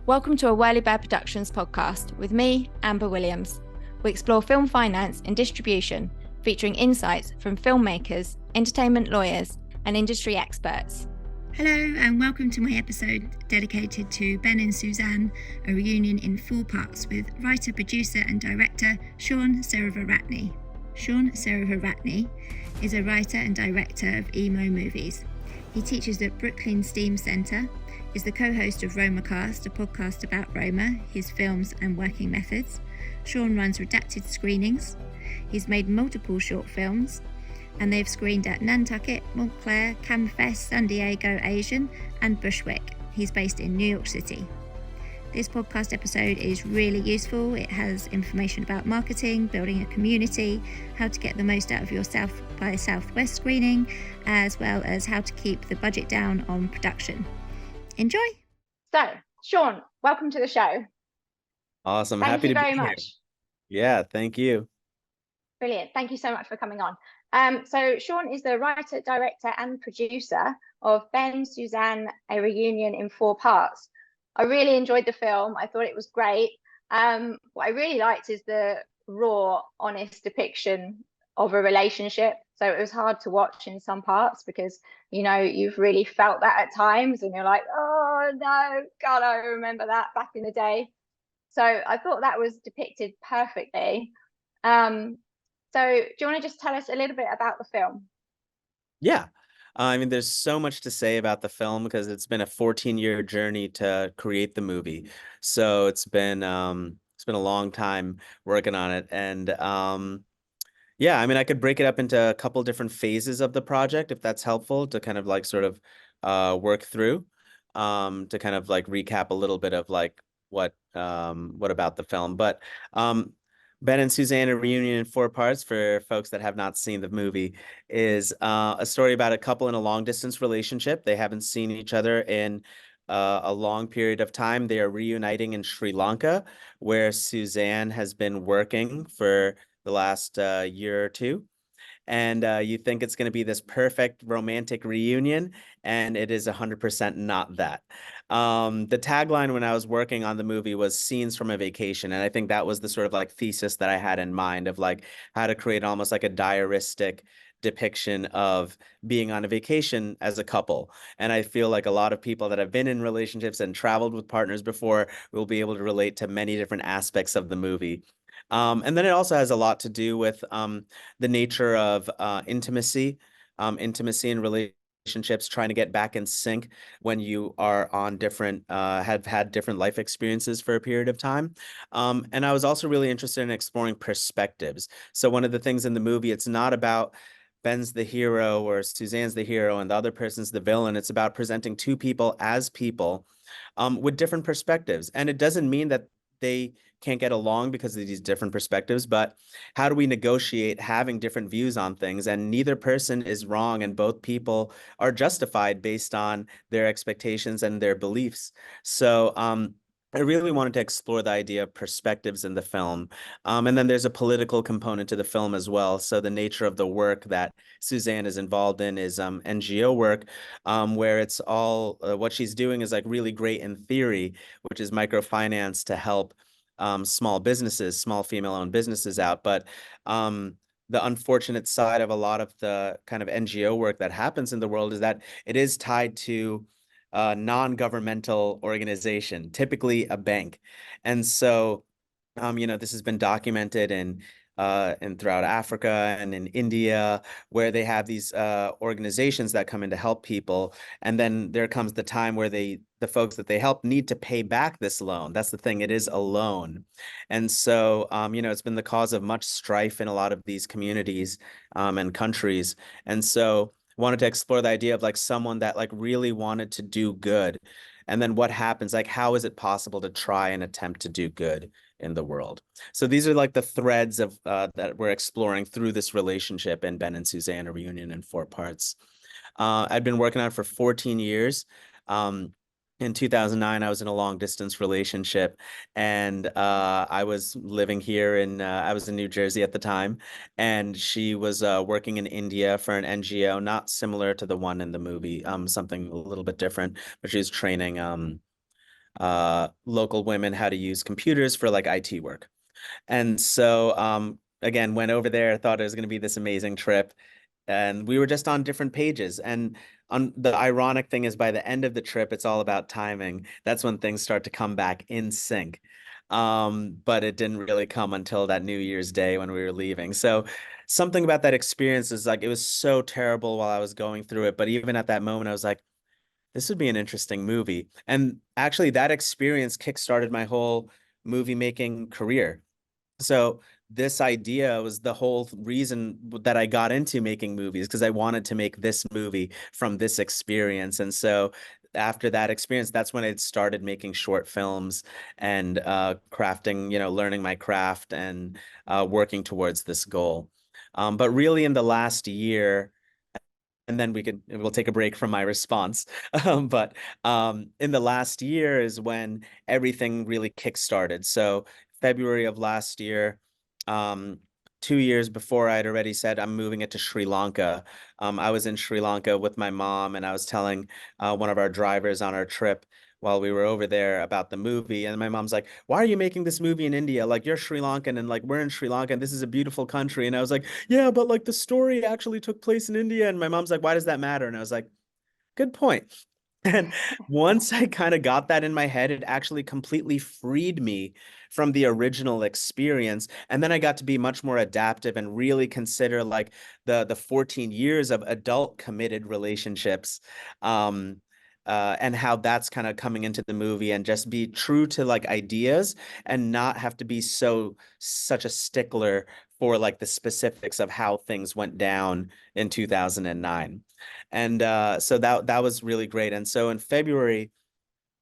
Welcome to a Whirly Bear Productions podcast with me, Amber Williams. We explore film finance and distribution, featuring insights from filmmakers, entertainment lawyers, and industry experts. Hello and welcome to my episode dedicated to Ben and Suzanne, a reunion in 4 parts with writer, producer and director Shaun Seneviratne. Shaun Seneviratne is a writer and director of emo movies. He teaches at Brooklyn STEAM Center, is the co-host of RomaCast, a podcast about Roma, his films and working methods. Shaun runs Redacted Screenings. He's made multiple short films, and they've screened at Nantucket, Montclair, Camfest, San Diego Asian, and Bushwick. He's based in New York City. This podcast episode is really useful. It has information about marketing, building a community, how to get the most out of your South by Southwest screening, as well as how to keep the budget down on production. Enjoy. So, Shaun, welcome to the show. Awesome. Thank Happy you to very be here. much. Yeah, thank you. Brilliant. Thank you so much for coming on. So Shaun is the writer, director and producer of Ben, Suzanne, a reunion in 4 parts. I really enjoyed the film. I thought it was great. What I really liked is the raw, honest depiction of a relationship. So it was hard to watch in some parts because, you know, you've really felt that at times and you're like, oh no, God, I remember that back in the day. So I thought that was depicted perfectly. So do you want to just tell us a little bit about the film? Yeah. I mean, there's so much to say about the film because it's been a 14-year journey to create the movie. So it's been a long time working on it. And yeah, I mean, I could break it up into a couple different phases of the project if that's helpful to kind of like sort of work through to kind of like recap a little bit of like what about the film. But Ben and Suzanne, a reunion in 4 parts for folks that have not seen the movie, is a story about a couple in a long distance relationship. They haven't seen each other in a long period of time. They are reuniting in Sri Lanka, where Suzanne has been working for the last year or two. And you think it's going to be this perfect romantic reunion, and it is 100% not that. The tagline when I was working on the movie was scenes from a vacation. And I think that was the sort of like thesis that I had in mind of like how to create almost like a diaristic depiction of being on a vacation as a couple. And I feel like a lot of people that have been in relationships and traveled with partners before will be able to relate to many different aspects of the movie. And then it also has a lot to do with the nature of intimacy in relationships, trying to get back in sync when you are on different, have had different life experiences for a period of time. And I was also really interested in exploring perspectives. So one of the things in the movie, it's not about Ben's the hero or Suzanne's the hero and the other person's the villain. It's about presenting 2 people as people with different perspectives. And it doesn't mean that they can't get along because of these different perspectives, but how do we negotiate having different views on things? And neither person is wrong, and both people are justified based on their expectations and their beliefs. So I really wanted to explore the idea of perspectives in the film. And then there's a political component to the film as well. So the nature of the work that Suzanne is involved in is NGO work, where it's all what she's doing is like really great in theory, which is microfinance to help small businesses, small female-owned businesses out. But the unfortunate side of a lot of the kind of NGO work that happens in the world is that it is tied to a non-governmental organization, typically a bank. And so, you know, this has been documented in and throughout Africa and in India, where they have these organizations that come in to help people. And then there comes the time where the folks that they help need to pay back this loan. That's the thing, it is a loan. And so, you know, it's been the cause of much strife in a lot of these communities and countries. And so wanted to explore the idea of like someone that like really wanted to do good. And then what happens, like, how is it possible to try and attempt to do good in the world? So these are like the threads of that we're exploring through this relationship in Ben and Suzanne, a reunion in 4 parts. I've been working on it for 14 years. In 2009, I was in a long distance relationship, and I was living here I was in New Jersey at the time, and she was working in India for an NGO, not similar to the one in the movie, something a little bit different, but she was training local women how to use computers for like IT work. And so, again, went over there, thought it was going to be this amazing trip, and we were just on different pages. And on the ironic thing is, by the end of the trip, it's all about timing. That's when things start to come back in sync. But it didn't really come until that New Year's Day when we were leaving. So something about that experience is like it was so terrible while I was going through it. But even at that moment, I was like, this would be an interesting movie. And actually, that experience kickstarted my whole movie making career. So this idea was the whole reason that I got into making movies, because I wanted to make this movie from this experience. And so after that experience, that's when I started making short films and crafting, learning my craft and working towards this goal. But really in the last year, and then we'll take a break from my response. But in the last year is when everything really kickstarted. So February of last year, um, 2 years before I'd already said I'm moving it to Sri Lanka. I was in Sri Lanka with my mom, and I was telling one of our drivers on our trip while we were over there about the movie. And my mom's like, why are you making this movie in India? Like, you're Sri Lankan and like we're in Sri Lanka and this is a beautiful country. And I was like, yeah, but like the story actually took place in India. And my mom's like, why does that matter? And I was like, good point. And once I kind of got that in my head, it actually completely freed me from the original experience. And then I got to be much more adaptive and really consider like the 14 years of adult committed relationships. And how that's kind of coming into the movie, and just be true to like ideas and not have to be such a stickler for like the specifics of how things went down in 2009. And so that was really great. And so in February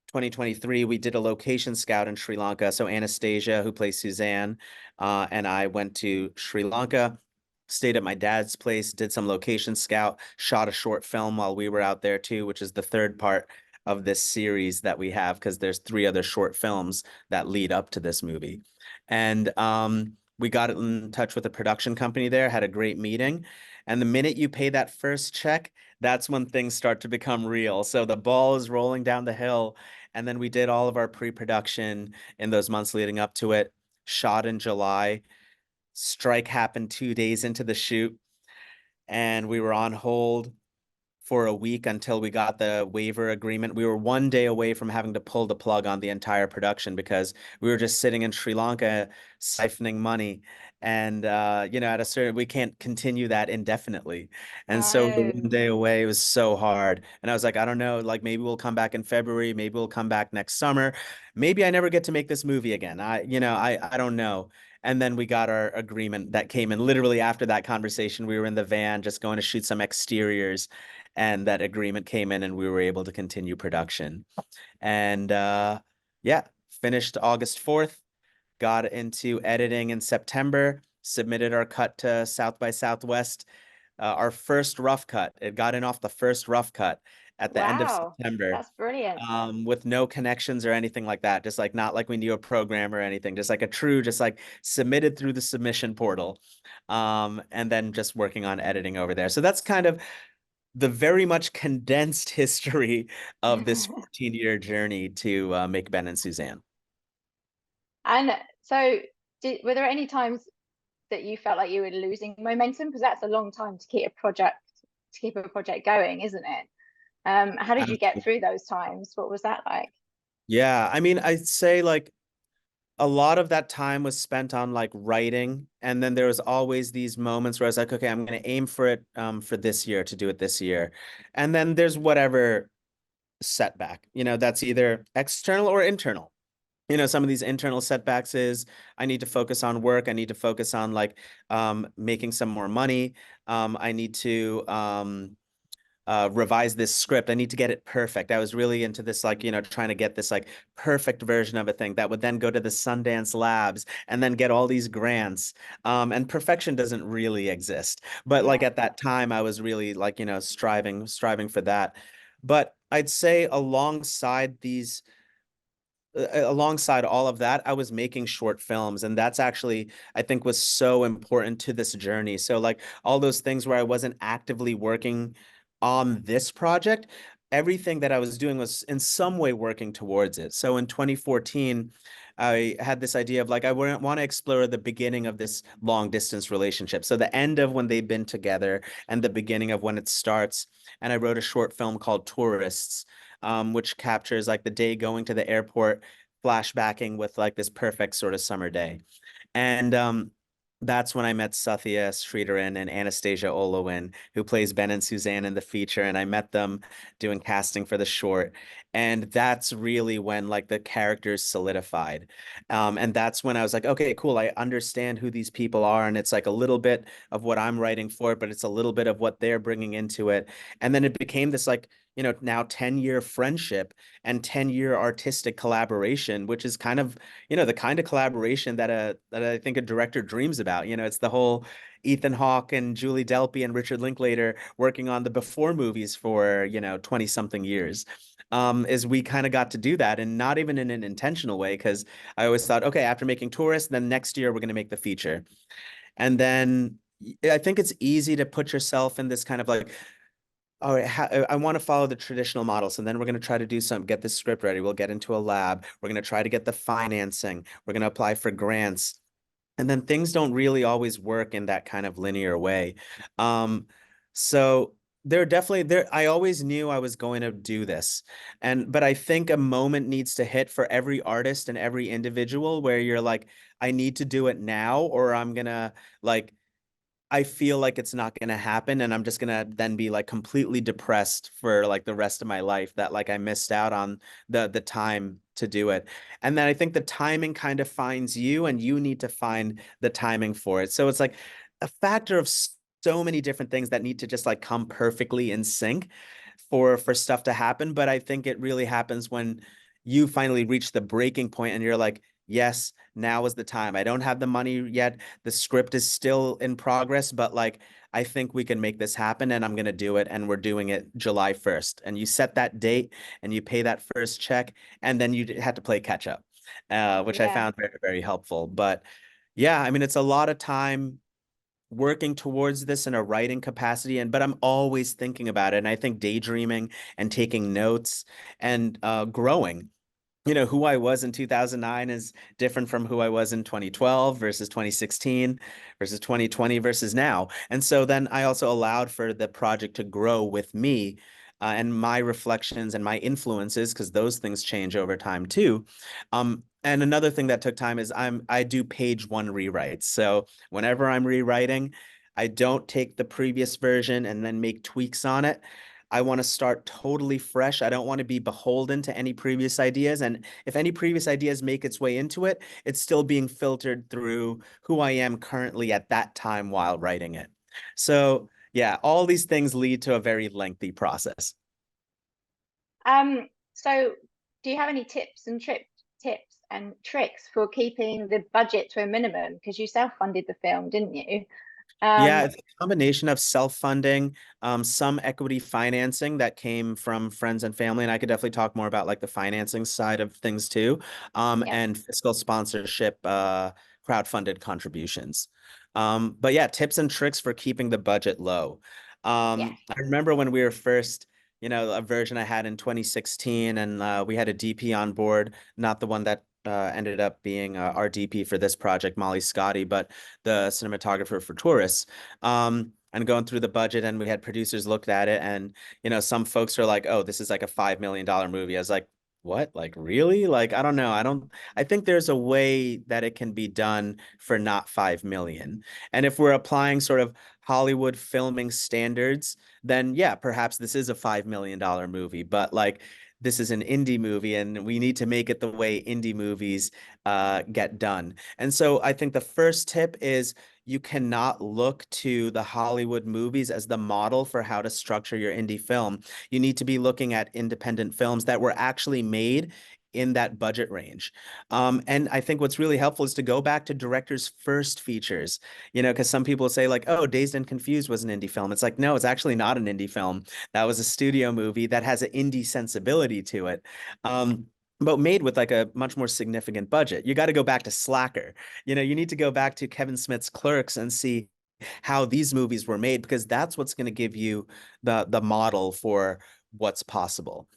2023, we did a location scout in Sri Lanka. So Anastasia, who plays Suzanne, and I went to Sri Lanka, stayed at my dad's place, did some location scout, shot a short film while we were out there too, which is the third part of this series that we have, because there's 3 other short films that lead up to this movie. And we got in touch with a production company there, had a great meeting. And the minute you pay that first check, that's when things start to become real. So the ball is rolling down the hill. And then we did all of our pre-production in those months leading up to it, shot in July. Strike happened 2 days into the shoot, and we were on hold for a week until we got the waiver agreement. We were 1 day away from having to pull the plug on the entire production because we were just sitting in Sri Lanka siphoning money. And at a certain, we can't continue that indefinitely. And so the Oh, 1 day away was so hard. And I was like, I don't know, like maybe we'll come back in February, maybe we'll come back next summer. Maybe I never get to make this movie again. I don't know. And then we got our agreement that came in literally after that conversation. We were in the van just going to shoot some exteriors, and that agreement came in and we were able to continue production. And yeah, finished August 4th, got into editing in September, submitted our cut to South by Southwest. Our first rough cut. It got in off the first rough cut at the end of wow. September, That's brilliant. with no connections or anything like that. Just like not like we knew a program or anything, just like a true, just like submitted through the submission portal. And then just working on editing over there. So that's kind of the very much condensed history of this 14-year journey to make Ben and Suzanne. And so, were there any times that you felt like you were losing momentum? Because that's a long time to keep a project going, isn't it? How did you get through those times? What was that like? Yeah, I mean, I'd say like a lot of that time was spent on like writing, and then there was always these moments where I was like, okay, I'm going to aim for it for this year, to do it this year. And then there's whatever setback, that's either external or internal. Some of these internal setbacks is I need to focus on work. I need to focus on like making some more money. I need to revise this script. I need to get it perfect. I was really into this, like, trying to get this like perfect version of a thing that would then go to the Sundance labs and then get all these grants. And perfection doesn't really exist. But like Yeah. at that time, I was really like, striving for that. But I'd say alongside all of that, I was making short films, and that's actually, I think, was so important to this journey. So like all those things where I wasn't actively working on this project, everything that I was doing was in some way working towards it. So in 2014, I had this idea of like, I wouldn't want to explore the beginning of this long distance relationship. So the end of when they've been together and the beginning of when it starts. And I wrote a short film called Tourists, which captures like the day going to the airport, flashbacking with like this perfect sort of summer day. And that's when I met Sathya Sridharan and Anastasia Olowin, who plays Ben and Suzanne in the feature. And I met them doing casting for the short. And that's really when like the characters solidified. And that's when I was like, okay, cool. I understand who these people are. And it's like a little bit of what I'm writing for it, but it's a little bit of what they're bringing into it. And then it became this like, now 10-year friendship and 10-year artistic collaboration, which is kind of the kind of collaboration that I think a director dreams about. It's the whole Ethan Hawke and Julie Delpy and Richard Linklater working on the before movies for 20 something years. Is we kind of got to do that, and not even in an intentional way, because I always thought, okay, after making Tourist, then next year we're going to make the feature. And then I think it's easy to put yourself in this kind of like, all right, I want to follow the traditional model. So then we're going to try to do some, get the script ready. We'll get into a lab. We're going to try to get the financing. We're going to apply for grants. And then things don't really always work in that kind of linear way. So I always knew I was going to do this. But I think a moment needs to hit for every artist and every individual where you're like, I need to do it now, or I'm gonna like I feel like it's not going to happen, and I'm just going to then be like completely depressed for like the rest of my life that like I missed out on the time to do it. And then I think the timing kind of finds you, and you need to find the timing for it. So it's like a factor of so many different things that need to just like come perfectly in sync for stuff to happen. But I think it really happens when you finally reach the breaking point and you're like, yes, now is the time. I don't have the money yet. The script is still in progress, but like I think we can make this happen, and I'm going to do it, and we're doing it July 1st. And you set that date and you pay that first check, and then you have to play catch up, which I Yeah. found very, very helpful. But yeah, I mean, it's a lot of time working towards this in a writing capacity, but I'm always thinking about it. And I think daydreaming and taking notes and growing, who I was in 2009 is different from who I was in 2012 versus 2016 versus 2020 versus now. And so then I also allowed for the project to grow with me, and my reflections and my influences, because those things change over time too. And another thing that took time is I do page one rewrites. So whenever I'm rewriting, I don't take the previous version and then make tweaks on it. I want to start totally fresh. I don't want to be beholden to any previous ideas. And if any previous ideas make its way into it, it's still being filtered through who I am currently at that time while writing it. So yeah, all these things lead to a very lengthy process. So do you have any tips and tricks for keeping the budget to a minimum? Because you self-funded the film, didn't you? Yeah, Um, it's a combination of self-funding, some equity financing that came from friends and family, and I could definitely talk more about like the financing side of things too, yeah, and fiscal sponsorship, crowdfunded contributions. But yeah, tips and tricks for keeping the budget low. yeah, I remember when we were first, a version I had in 2016, and we had a DP on board, not the one that ended up being our DP for this project, Molly Scotty, but the cinematographer for Tourists, and going through the budget, and we had producers looked at it, and some folks are like, oh, this is like a $5 million movie. I was like, what? Like, really? Like, I don't know. I think there's a way that it can be done for not 5 million. And if we're applying sort of Hollywood filming standards, then yeah, perhaps this is a $5 million movie, but like this is an indie movie, and we need to make it the way indie movies get done. And so I think the first tip is you cannot look to the Hollywood movies as the model for how to structure your indie film. You need to be looking at independent films that were actually made in that budget range. And I think what's really helpful is to go back to directors' first features, because some people say like, oh, Dazed and Confused was an indie film. It's like, no, it's actually not an indie film. That was a studio movie that has an indie sensibility to it. But made with like a much more significant budget. You got to go back to Slacker. You need to go back to Kevin Smith's Clerks and see how these movies were made, because that's what's going to give you the model for what's possible.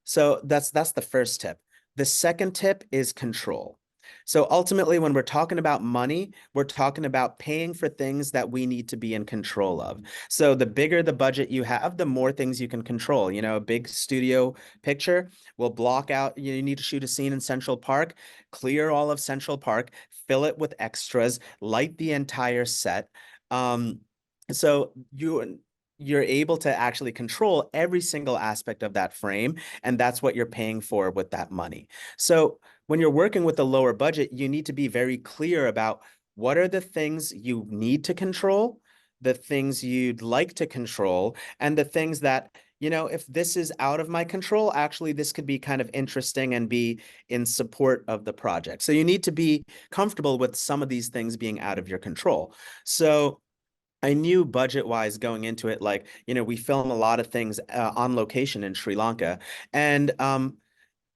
So that's the first tip. The second tip is control. So ultimately, when we're talking about money, we're talking about paying for things that we need to be in control of. So the bigger the budget you have, the more things you can control. You know, a big studio picture will block out, you need to shoot a scene in Central Park, clear all of Central Park, fill it with extras, light the entire set. So you're able to actually control every single aspect of that frame, and that's what you're paying for with that money. So when you're working with a lower budget, you need to be very clear about what are the things you need to control, the things you'd like to control, and the things that, you know, if this is out of my control, actually, this could be kind of interesting and be in support of the project. So you need to be comfortable with some of these things being out of your control. So I knew budget wise going into it, like, you know, we film a lot of things on location in Sri Lanka. And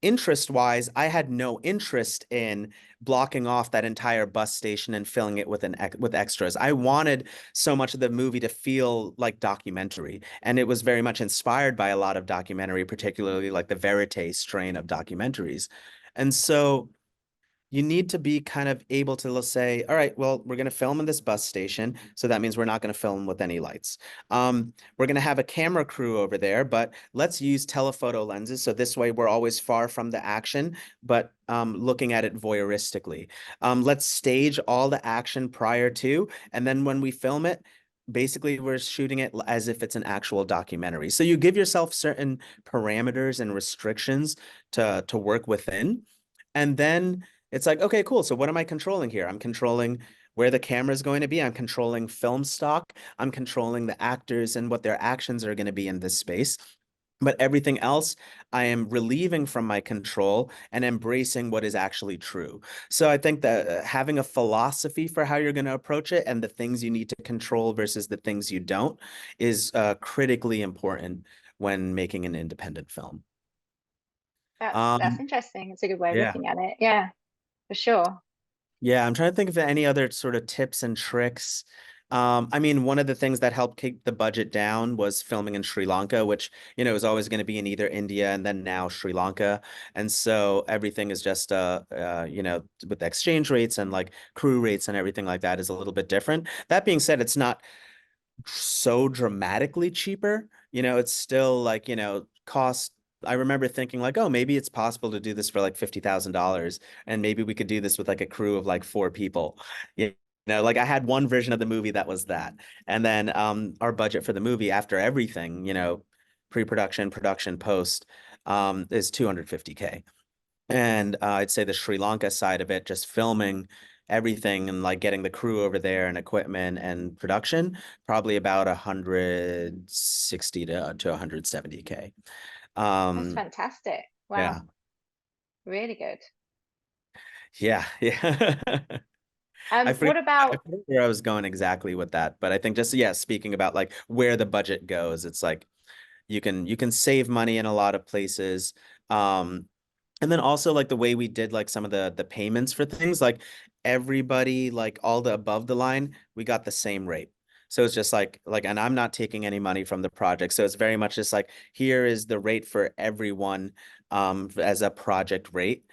interest wise, I had no interest in blocking off that entire bus station and filling it with with extras. I wanted so much of the movie to feel like documentary, and it was very much inspired by a lot of documentary, particularly like the verite strain of documentaries. And so you need to be kind of able to, let's say, all right, well, we're going to film in this bus station. So that means we're not going to film with any lights. We're going to have a camera crew over there, but let's use telephoto lenses. So this way we're always far from the action, but looking at it voyeuristically. Let's stage all the action prior to, and then when we film it, basically we're shooting it as if it's an actual documentary. So you give yourself certain parameters and restrictions to work within. And then it's like, okay, cool. So what am I controlling here? I'm controlling where the camera is going to be. I'm controlling film stock. I'm controlling the actors and what their actions are going to be in this space. But everything else, I am relieving from my control and embracing what is actually true. So I think that having a philosophy for how you're going to approach it and the things you need to control versus the things you don't is critically important when making an independent film. That's interesting. It's a good way of Yeah. looking at it. Yeah, for sure. Yeah, I'm trying to think of any other sort of tips and tricks. I mean, one of the things that helped keep the budget down was filming in Sri Lanka, which, you know, is always going to be in either India and then now Sri Lanka. And so everything is just, you know, with the exchange rates and like crew rates and everything like that is a little bit different. That being said, it's not so dramatically cheaper. You know, it's still like, you know, cost. I remember thinking like, oh, maybe it's possible to do this for like $50,000 and maybe we could do this with like a crew of like 4 people. You know, like I had one version of the movie that was that. And then our budget for the movie after everything, you know, pre-production, production, post is 250K. And I'd say the Sri Lanka side of it, just filming everything and like getting the crew over there and equipment and production, probably about 160 to 170K. That's Um, fantastic. yeah, Wow, really good. yeah. What I about, forget where I was going exactly with that, but I think just yeah, speaking about like where the budget goes, it's like you can save money in a lot of places. Um, And then also like the way we did like some of the payments for things, like everybody, like all the above the line, we got the same rate. So it's just like, and I'm not taking any money from the project. So it's very much just like, here is the rate for everyone as a project rate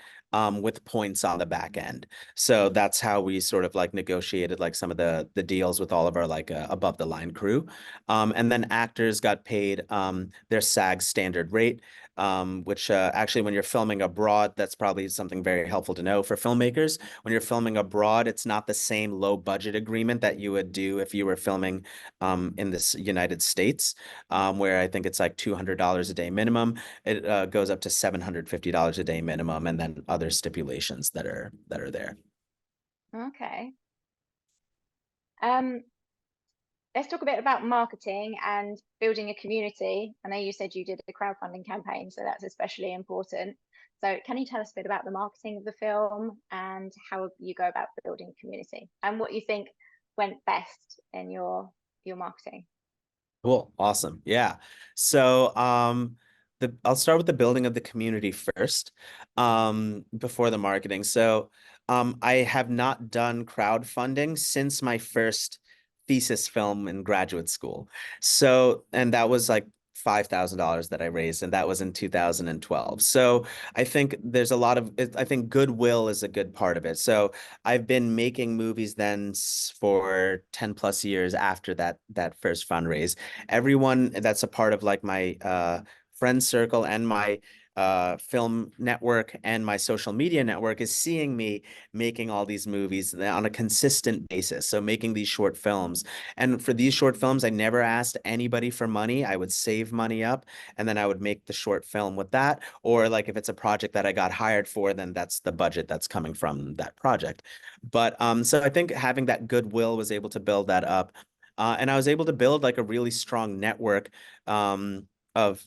with points on the back end. So that's how we sort of like negotiated like some of the deals with all of our like above the line crew. And then actors got paid their SAG standard rate, which actually, when you're filming abroad, that's probably something very helpful to know for filmmakers. When you're filming abroad, it's not the same low budget agreement that you would do if you were filming in this United States, where I think it's like $200 a day minimum. It goes up to $750 a day minimum, and then other stipulations that are there. okay. Um, let's talk a bit about marketing and building a community. I know you said you did a crowdfunding campaign, so that's especially important. So can you tell us a bit about the marketing of the film and how you go about building a community and what you think went best in your marketing? Cool. Awesome. Yeah. So, I'll start with the building of the community first, before the marketing. So, I have not done crowdfunding since my first thesis film in graduate school. So, and that was like $5,000 that I raised, and that was in 2012. So I think there's a lot of, I think goodwill is a good part of it. So I've been making movies then for 10 plus years after that first fundraise. Everyone that's a part of like my friend circle and my film network and my social media network is seeing me making all these movies on a consistent basis. So making these short films. And for these short films, I never asked anybody for money. I would save money up and then I would make the short film with that. Or like if it's a project that I got hired for, then that's the budget that's coming from that project. But so I think having that goodwill was able to build that up. And I was able to build like a really strong network of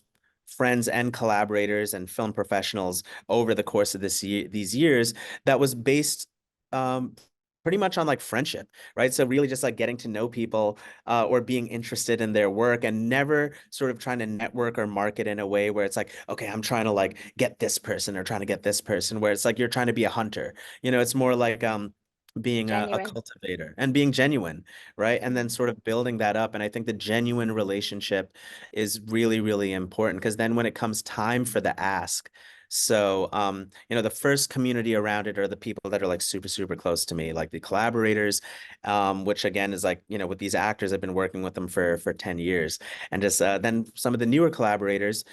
friends and collaborators and film professionals over the course of these years that was based pretty much on like friendship, right? So really just like getting to know people or being interested in their work and never sort of trying to network or market in a way where it's like, okay, I'm trying to like get this person or trying to get this person, where it's like you're trying to be a hunter. It's more like being a Genuine. cultivator and being genuine, right? And then sort of building that up. And I think the genuine relationship is really, really important because then when it comes time for the ask, so the first community around it are the people that are like super, super close to me, like the collaborators, which again is like, with these actors, I've been working with them for 10 years. And just then some of the newer collaborators,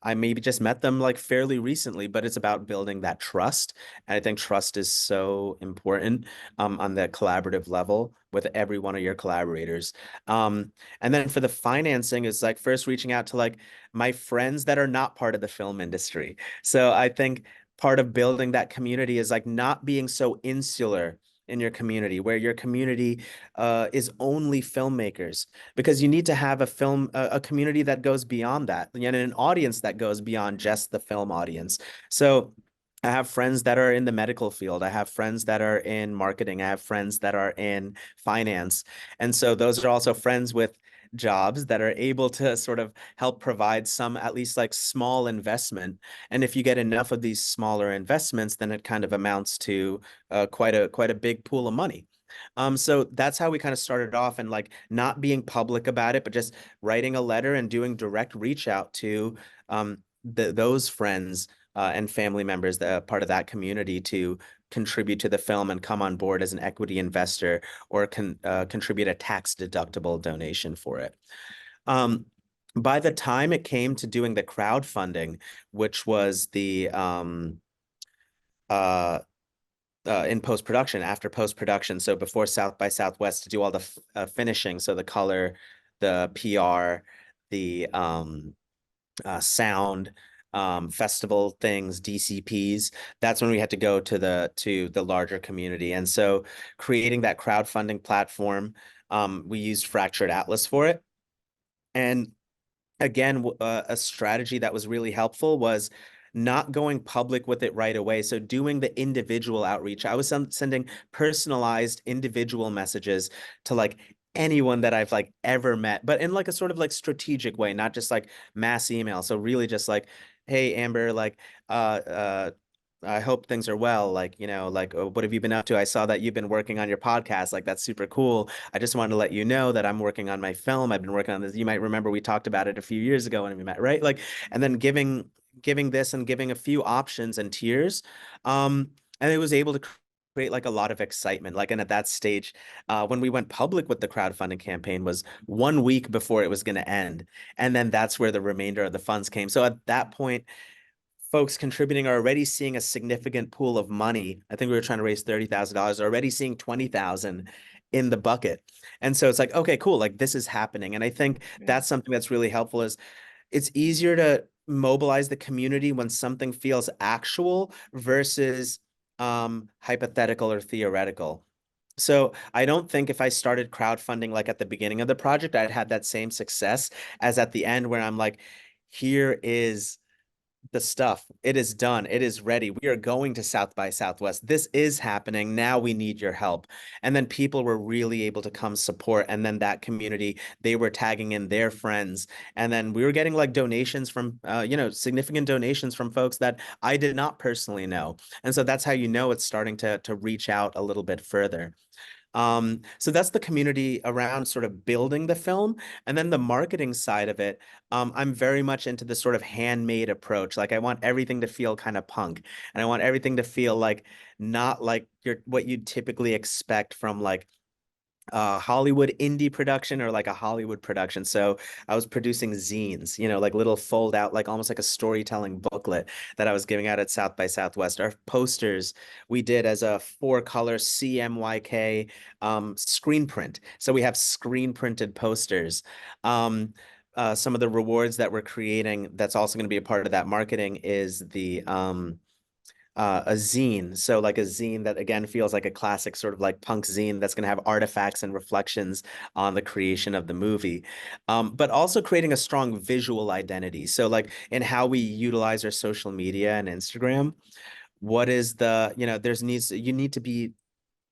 I maybe just met them like fairly recently, but it's about building that trust. And I think trust is so important on the collaborative level with every one of your collaborators. And then for the financing is like first reaching out to like my friends that are not part of the film industry. So I think part of building that community is like not being so insular in your community, where your community is only filmmakers, because you need to have a community that goes beyond that, and an audience that goes beyond just the film audience. So I have friends that are in the medical field. I have friends that are in marketing. I have friends that are in finance. And so those are also friends with jobs that are able to sort of help provide some at least like small investment. And if you get enough of these smaller investments, then it kind of amounts to quite a big pool of money. So that's how we kind of started off, and like not being public about it, but just writing a letter and doing direct reach out to those friends and family members that are part of that community to contribute to the film and come on board as an equity investor or contribute a tax deductible donation for it. By the time it came to doing the crowdfunding, which was the in post-production, after post-production, so before South by Southwest, to do all the finishing, so the color, the PR, the sound, festival things, DCPs. That's when we had to go to the larger community. And so creating that crowdfunding platform, we used Fractured Atlas for it. And again, a strategy that was really helpful was not going public with it right away. So doing the individual outreach. I was sending personalized individual messages to like anyone that I've like ever met, but in like a sort of like strategic way, not just like mass email. So really just like, hey, Amber, like, I hope things are well. Like, like, what have you been up to? I saw that you've been working on your podcast. Like, that's super cool. I just wanted to let you know that I'm working on my film. I've been working on this. You might remember we talked about it a few years ago when we met, right? Like, and then giving this and giving a few options and tiers. And it was able to create like a lot of excitement. Like, and at that stage, when we went public with the crowdfunding campaign was 1 week before it was going to end. And then that's where the remainder of the funds came. So at that point, folks contributing are already seeing a significant pool of money. I think we were trying to raise $30,000, already seeing 20,000 in the bucket. And so it's like, okay, cool. Like this is happening. And I think that's something that's really helpful is it's easier to mobilize the community when something feels actual versus hypothetical or theoretical. So I don't think if I started crowdfunding like at the beginning of the project, I'd had that same success as at the end where I'm like, here is the stuff. It is done. It is ready. We are going to South by Southwest. This is happening. Now we need your help. And then people were really able to come support. And then that community, they were tagging in their friends. And then we were getting like donations from, significant donations from folks that I did not personally know. And so that's how it's starting to reach out a little bit further. So that's the community around sort of building the film. And then the marketing side of it, I'm very much into the sort of handmade approach. Like I want everything to feel kind of punk, and I want everything to feel like not like what you'd typically expect from like Hollywood indie production or like a Hollywood production. So I was producing zines, like little fold out, like almost like a storytelling booklet that I was giving out at South by Southwest. Our posters we did as a 4-color CMYK screen print. So we have screen printed posters. Some of the rewards that we're creating that's also going to be a part of that marketing is the a zine. So like a zine that again feels like a classic sort of like punk zine that's going to have artifacts and reflections on the creation of the movie. But also creating a strong visual identity. So like in how we utilize our social media and Instagram, what is you need to be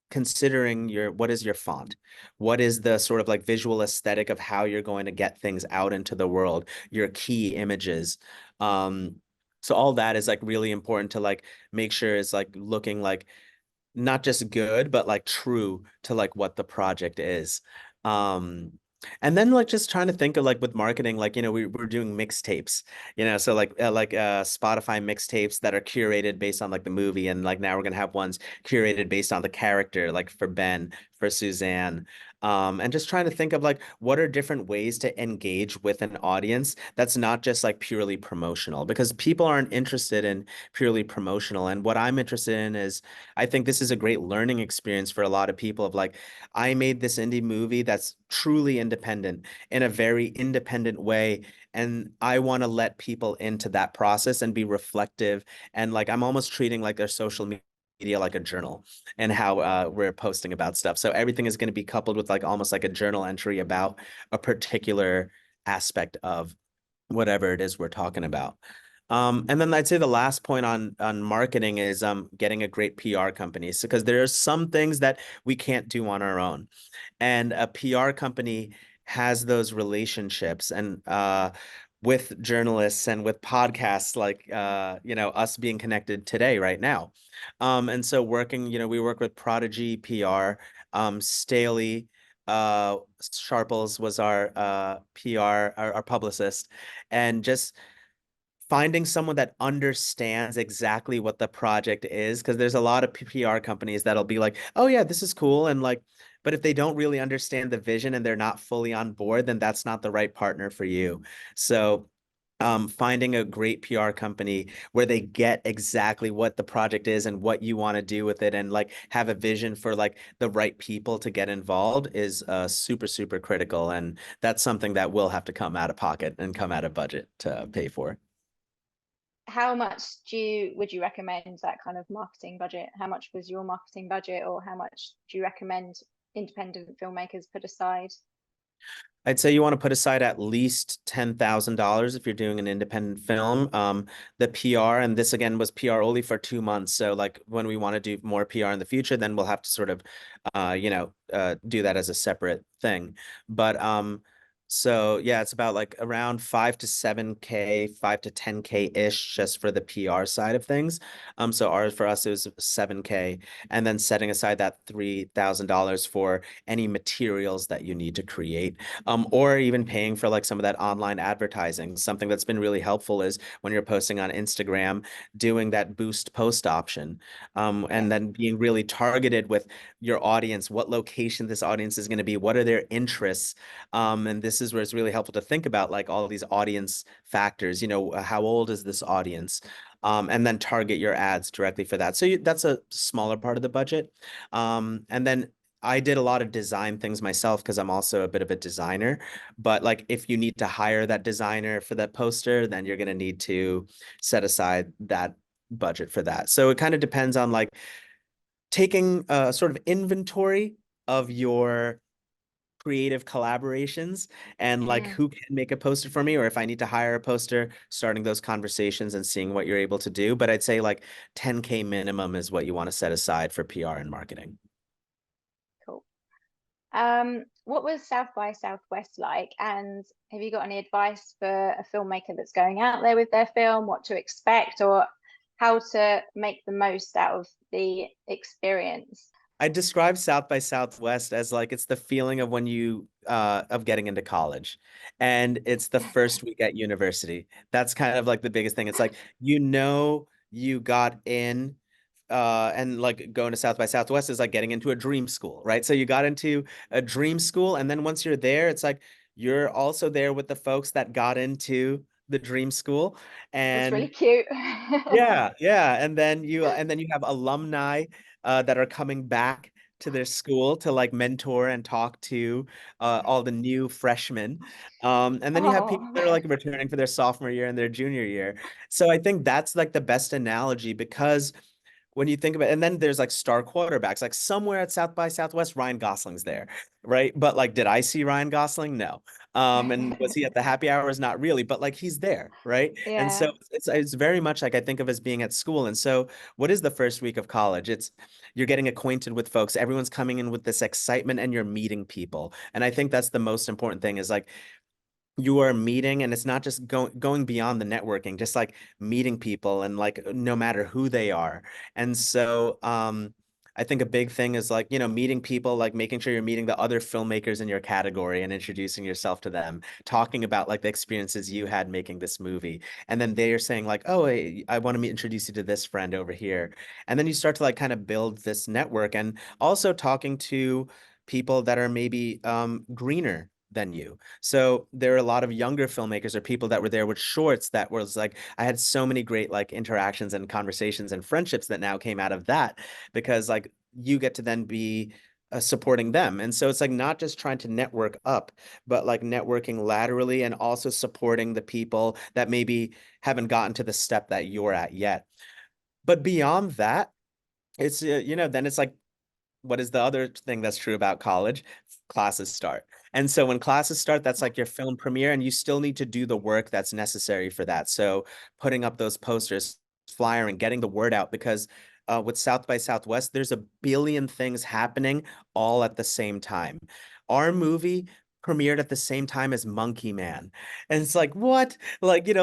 considering what is your font, what is the sort of like visual aesthetic of how you're going to get things out into the world, your key images. So all that is like really important to like make sure it's like looking like not just good, but like true to like what the project is. Um, and then like just trying to think of like with marketing, like, we're doing mixtapes, so like Spotify mixtapes that are curated based on like the movie. And like now we're gonna have ones curated based on the character, like for Ben, for Suzanne. And just trying to think of like what are different ways to engage with an audience that's not just like purely promotional, because people aren't interested in purely promotional. And what I'm interested in is I think this is a great learning experience for a lot of people of like, I made this indie movie that's truly independent in a very independent way. And I want to let people into that process and be reflective. And like, I'm almost treating like their social media like a journal and how we're posting about stuff. So everything is going to be coupled with like almost like a journal entry about a particular aspect of whatever it is we're talking about. And then I'd say the last point on marketing is getting a great PR company. So because there are some things that we can't do on our own. And a PR company has those relationships and with journalists and with podcasts like us being connected today, right now. And so we work with Prodigy PR, Staley, Sharples was our PR, our publicist, and just finding someone that understands exactly what the project is, because there's a lot of PR companies that'll be like, oh yeah, this is cool, and like, but if they don't really understand the vision and they're not fully on board, then that's not the right partner for you. So finding a great PR company where they get exactly what the project is and what you want to do with it, and like have a vision for like the right people to get involved is super, super critical. And that's something that will have to come out of pocket and come out of budget to pay for. How much would you recommend that kind of marketing budget? How much was your marketing budget, or how much do you recommend independent filmmakers put aside? I'd say you want to put aside at least $10,000 if you're doing an independent film. The PR, and this again was PR only for 2 months. So like when we want to do more PR in the future, then we'll have to sort of, do that as a separate thing. But so yeah, it's about like around 5 to 7K, 5 to 10K-ish just for the PR side of things. So ours for us it was 7K, and then setting aside that $3,000 for any materials that you need to create, or even paying for like some of that online advertising. Something that's been really helpful is when you're posting on Instagram, doing that boost post option, and then being really targeted with your audience, what location this audience is going to be, what are their interests, and this is where it's really helpful to think about like all of these audience factors. How old is this audience? And then target your ads directly for that. So that's a smaller part of the budget. And then I did a lot of design things myself because I'm also a bit of a designer. But like if you need to hire that designer for that poster, then you're going to need to set aside that budget for that. So it kind of depends on like taking a sort of inventory of your creative collaborations and like who can make a poster for me, or if I need to hire a poster, starting those conversations and seeing what you're able to do. But I'd say like 10K minimum is what you want to set aside for PR and marketing. Cool. What was South by Southwest like? And have you got any advice for a filmmaker that's going out there with their film, what to expect or how to make the most out of the experience? I describe South by Southwest as like it's the feeling of when you of getting into college. And it's the first week at university. That's kind of like the biggest thing. It's like you got in and like going to South by Southwest is like getting into a dream school, right? So you got into a dream school, and then once you're there, it's like you're also there with the folks that got into the dream school. That's really And cute. yeah, yeah, and then you have alumni that are coming back to their school to like mentor and talk to all the new freshmen. And then you have people that are Oh, like returning for their sophomore year and their junior year. So I think that's like the best analogy because when you think about it, and then there's like star quarterbacks, like somewhere at South by Southwest, Ryan Gosling's there, right? But like, did I see Ryan Gosling? No. And was he at the happy hours? Not really, but like he's there, right? And so yeah. it's very much like I think of as being at school. And so what is the first week of college? It's you're getting acquainted with folks. Everyone's coming in with this excitement and you're meeting people. And I think that's the most important thing is like you are meeting and it's not just going beyond the networking, just like meeting people and like no matter who they are. And so I think a big thing is like, you know, meeting people, like making sure you're meeting the other filmmakers in your category and introducing yourself to them, talking about like the experiences you had making this movie. And then they are saying like, oh, I want to introduce you to this friend over here. And then you start to like kind of build this network and also talking to people that are maybe greener than you. So there are a lot of younger filmmakers or people that were there with shorts that was like I had so many great like interactions and conversations and friendships that now came out of that because like you get to then be supporting them. And so it's like not just trying to network up, but like networking laterally and also supporting the people that maybe haven't gotten to the step that you're at yet. But beyond that, it's you know, then it's like what is the other thing that's true about college? Classes start. And so when classes start, that's like your film premiere, and you still need to do the work that's necessary for that. So putting up those posters, flyering, getting the word out, because with South by Southwest, there's a billion things happening all at the same time. Our movie premiered at the same time as Monkey Man. And it's like, what? Like, so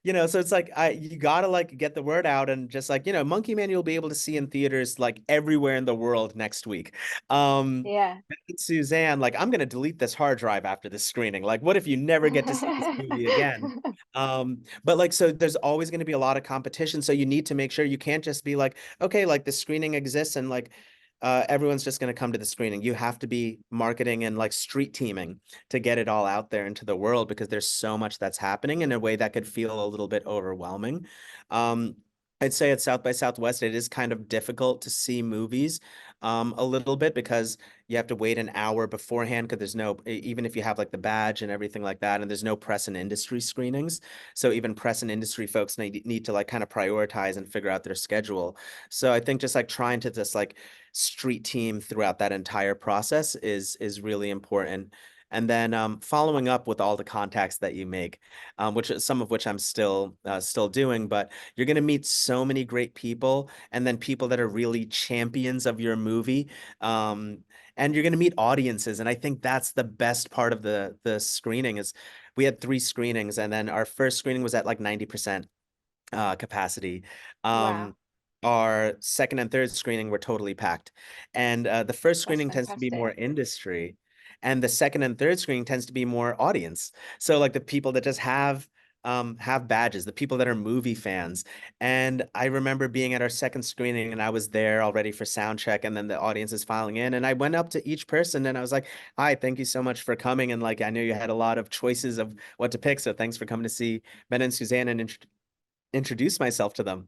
it's like you gotta like get the word out and just like, Monkey Man you'll be able to see in theaters like everywhere in the world next week. Um Yeah. Suzanne, like I'm gonna delete this hard drive after this screening. Like, what if you never get to see this movie again? But like so there's always gonna be a lot of competition. So you need to make sure you can't just be like, okay, like the screening exists and like everyone's just going to come to the screening. You have to be marketing and like street teaming to get it all out there into the world because there's so much that's happening in a way that could feel a little bit overwhelming. Um, I'd say at South by Southwest, it is kind of difficult to see movies a little bit because you have to wait an hour beforehand because there's no, even if you have like the badge and everything like that, and there's no press and industry screenings. So even press and industry folks need to like kind of prioritize and figure out their schedule. So I think just like trying to just like street team throughout that entire process is really important. And then following up with all the contacts that you make, which some of which I'm still doing, but you're going to meet so many great people, and then people that are really champions of your movie, and you're going to meet audiences. And I think that's the best part of the screening is we had 3 screenings, and then our first screening was at like 90% capacity. Wow, Our second and third screening were totally packed. And the first that's screening tends to be more fantastic. industry, and the second and third screening tends to be more audience. So like the people that just have badges, the people that are movie fans. And I remember being at our second screening and I was there already for sound check, and then the audience is filing in. And I went up to each person and I was like, hi, thank you so much for coming. And like I know you had a lot of choices of what to pick. So thanks for coming to see Ben and Suzanne and introduce myself to them.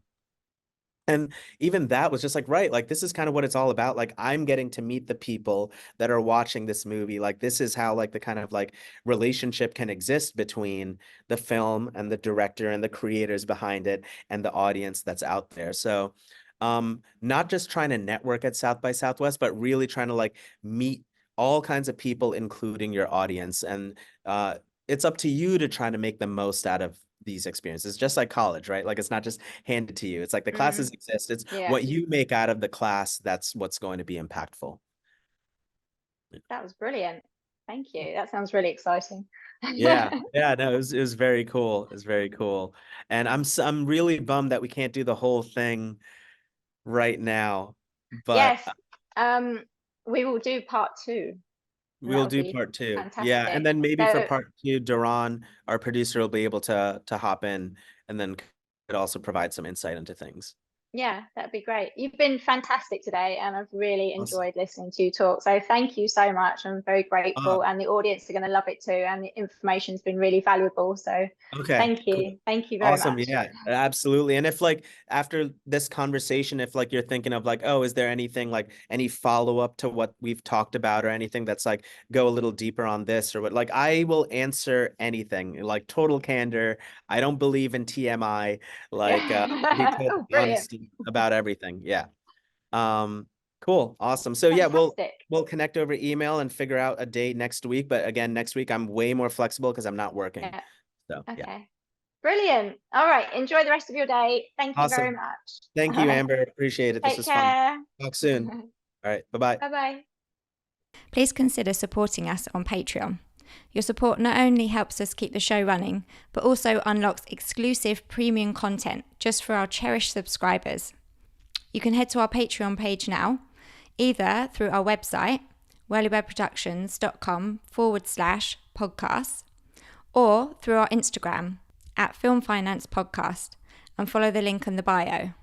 And even that was just like, right, like this is kind of what it's all about. Like I'm getting to meet the people that are watching this movie. Like this is how like the kind of like relationship can exist between the film and the director and the creators behind it and the audience that's out there. So not just trying to network at South by Southwest, but really trying to like meet all kinds of people, including your audience. And it's up to you to try to make the most out of these experiences, just like college, right? Like it's not just handed to you. It's like the classes Mm, exist. It's yeah, what you make out of the class that's what's going to be impactful. that was brilliant. Thank you. That sounds really exciting. Yeah, yeah, no, it was very cool. It was very cool. And I'm really bummed that we can't do the whole thing right now. But Yes, We will do part 2. And that We'll would do be part 2. Yeah, and fantastic. then maybe for So part 2, Duran, our producer, will be able to hop in and then could also provide some insight into things. yeah, that'd be great. You've been fantastic today, and I've really Awesome. enjoyed listening to you talk. So thank you so much. I'm very Uh, grateful, and the audience are going to love it too. And the information's been really valuable. So okay, thank cool. you. Thank you very Awesome. much. Yeah, absolutely. And if like after this conversation, if like you're thinking of like, oh, is there anything like any follow-up to what we've talked about or anything that's like go a little deeper on this or what, like I will answer anything, like total candor. I don't believe in TMI, like be Yeah. totally Oh, brilliant. honest about everything. Yeah. Cool. Awesome. So yeah, Fantastic. we'll connect over email and figure out a date next week. But again, next week I'm way more flexible because I'm not working. Yeah. So yeah. Okay. Brilliant. All right. Enjoy the rest of your day. Thank you very Awesome. much. Thank All you, right. Amber. Appreciate it. This Take was fun. care. Talk soon. All right. Bye-bye. Bye-bye. Please consider supporting us on Patreon. Your support not only helps us keep the show running, but also unlocks exclusive premium content just for our cherished subscribers. You can head to our Patreon page now, either through our website, whirlybird.productions.com/podcasts, or through our Instagram @filmfinancepodcast, and follow the link in the bio.